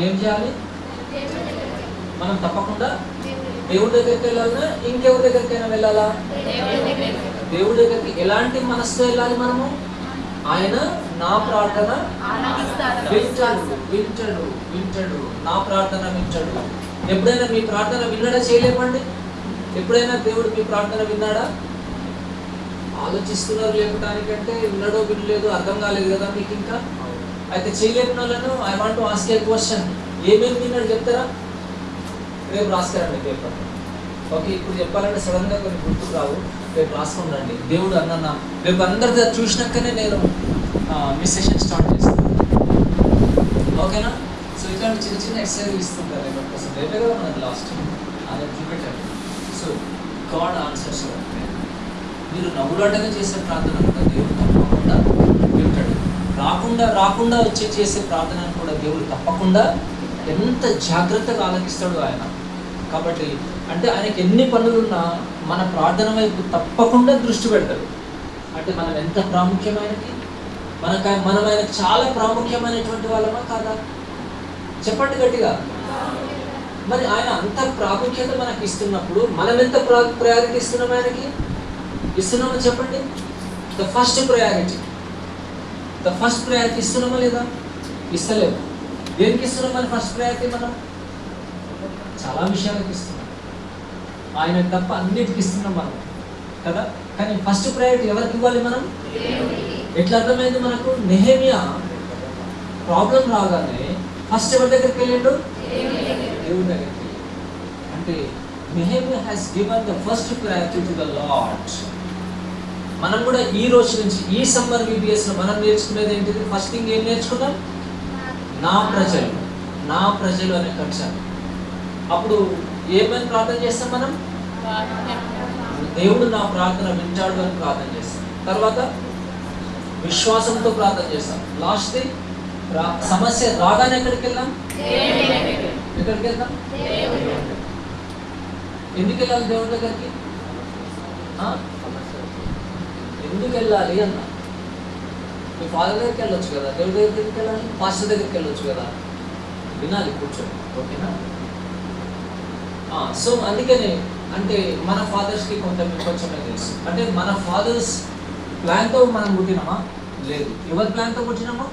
ఏం చేయాలి? మనం తప్పకుండా దేవుడి దగ్గరికి వెళ్ళాలన్నా ఇంకెవరి దగ్గరికైనా వెళ్ళాలా? దేవుడి దగ్గరికి ఎలాంటి మనసుతో వెళ్ళాలి మనము? ఆయన నా ప్రార్థన వింటాడు. నా ప్రార్థన వింటాడు. ఎప్పుడైనా మీ ప్రార్థన విన్నాడా? చేయలేమండి. ఎప్పుడైనా దేవుడు మీ ప్రార్థన విన్నాడా? ఆలోచిస్తున్నారు లేపడానికంటే విన్నాడో వినలేదో అర్థం కాలేదు కదా మీకు. ఇంకా అయితే చేయలేని వాళ్ళను I want to ask a question. ఏమేమి విన్నాడు చెప్తారా? రేపు రాసుకురండి పేపర్. ఓకే, ఇప్పుడు చెప్పాలంటే సడన్గా కొన్ని గుర్తుకు రావు. రేపు రాసుకొని రండి. దేవుడు అన్న రేపు అందరితో చూసినాకనే నేను మీ సెషన్ స్టార్ట్ చేస్తాను. ఓకేనా? సో ఇట్లాంటి చిన్న చిన్న ఎక్సర్సైజ్ ఇస్తుంటారు రేపు కోసం. రేపే కదా మనది లాస్ట్ అది చూపెట్టారు. So God answers. మీరు నవ్వులాటగా చేసే ప్రార్థన కూడా దేవుడు తప్పకుండా వింటాడు. రాకుండా వచ్చి చేసే ప్రార్థనను కూడా దేవుడు తప్పకుండా ఎంత జాగ్రత్తగా ఆలకిస్తాడు ఆయన. కాబట్టి అంటే ఆయనకి ఎన్ని పనులున్నా మన ప్రార్థన వైపు తప్పకుండా దృష్టి పెడతాడు. అంటే మనం ఎంత ప్రాముఖ్యమైనది, మనం ఆయనకు చాలా ప్రాముఖ్యమైనటువంటి వాళ్ళమా కాదా? చెప్పండి గట్టిగా. మరి ఆయన అంత ప్రాముఖ్యత మనకి ఇస్తున్నప్పుడు మనం ఎంత ప్రయారిటీ ఇస్తున్నాం ఆయనకి? ఇస్తున్నామో చెప్పండి. ద ఫస్ట్ ప్రయారిటీ ఇస్తున్నామా లేదా? ఇస్తలేము. దేనికి ఇస్తున్నాం మన ఫస్ట్ ప్రయారిటీ? మనం చాలా విషయాలకు ఇస్తున్నాం. ఆయన తప్ప అన్నిటికి ఇస్తున్నాం మనం కదా. కానీ ఫస్ట్ ప్రయారిటీ ఎవరికి ఇవ్వాలి మనం? ఎట్లా అర్థమైంది మనకు? నెహెమియా ప్రాబ్లం రాగానే ఫస్ట్ ఎవరి దగ్గరికి వెళ్ళాడు? దేవుడి దగ్గరికి. అంటే Nehemiah has given the first priority to the lord. మనం కూడా ఈ రోజు నుంచి ఈ సమ్మర్ VBSలో మనం నేర్చుకునేది ఏంటిది? ఫస్ట్ థింగ్ ఏం నేర్చుకున్నాం? నా ప్రజలు అనే కన్సెప్ట్. అప్పుడు ఏమని ప్రార్థన చేస్తాం మనం? దేవుడు నా ప్రార్థన వింటాడు అని ప్రార్థన చేస్తాం. తర్వాత విశ్వాసంతో ప్రార్థన చేస్తాం. లాస్ట్ థింగ్ సమస్య రాగానే ఎక్కడికి వెళ్దాం? ఎందుకు వెళ్ళాలి దేవుడి దగ్గరికి? ఎందుకు వెళ్ళాలి అన్న? మీ ఫాదర్ దగ్గరికి వెళ్ళొచ్చు కదా, దేవుడి దగ్గరికి వెళ్ళాలి, పాస్టర్ దగ్గరికి వెళ్ళొచ్చు కదా. వినాలి, కూర్చోండి. ఓకేనా? సో అందుకనే అంటే మన ఫాదర్స్కి కొంచెమే తెలుసు. అంటే మన ఫాదర్స్ ప్లాన్తో మనం పుట్టినామా? లేదు. ఎవరి ప్లాన్తో పుట్టినామా?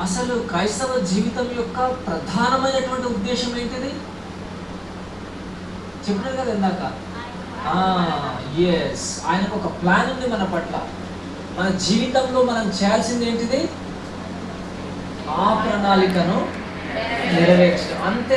అసలు క్రైస్తవ జీవితం యొక్క ప్రధానమైనటువంటి ఉద్దేశం ఏంటిది? చెప్పారు కదా ఇందాక. ఎస్, ఆయనకు ఒక ప్లాన్ ఉంది మన పట్ల. మన జీవితంలో మనం చేయాల్సింది ఏంటిది? ఆ ప్రణాళికను నెరవేర్చడం. అంతే.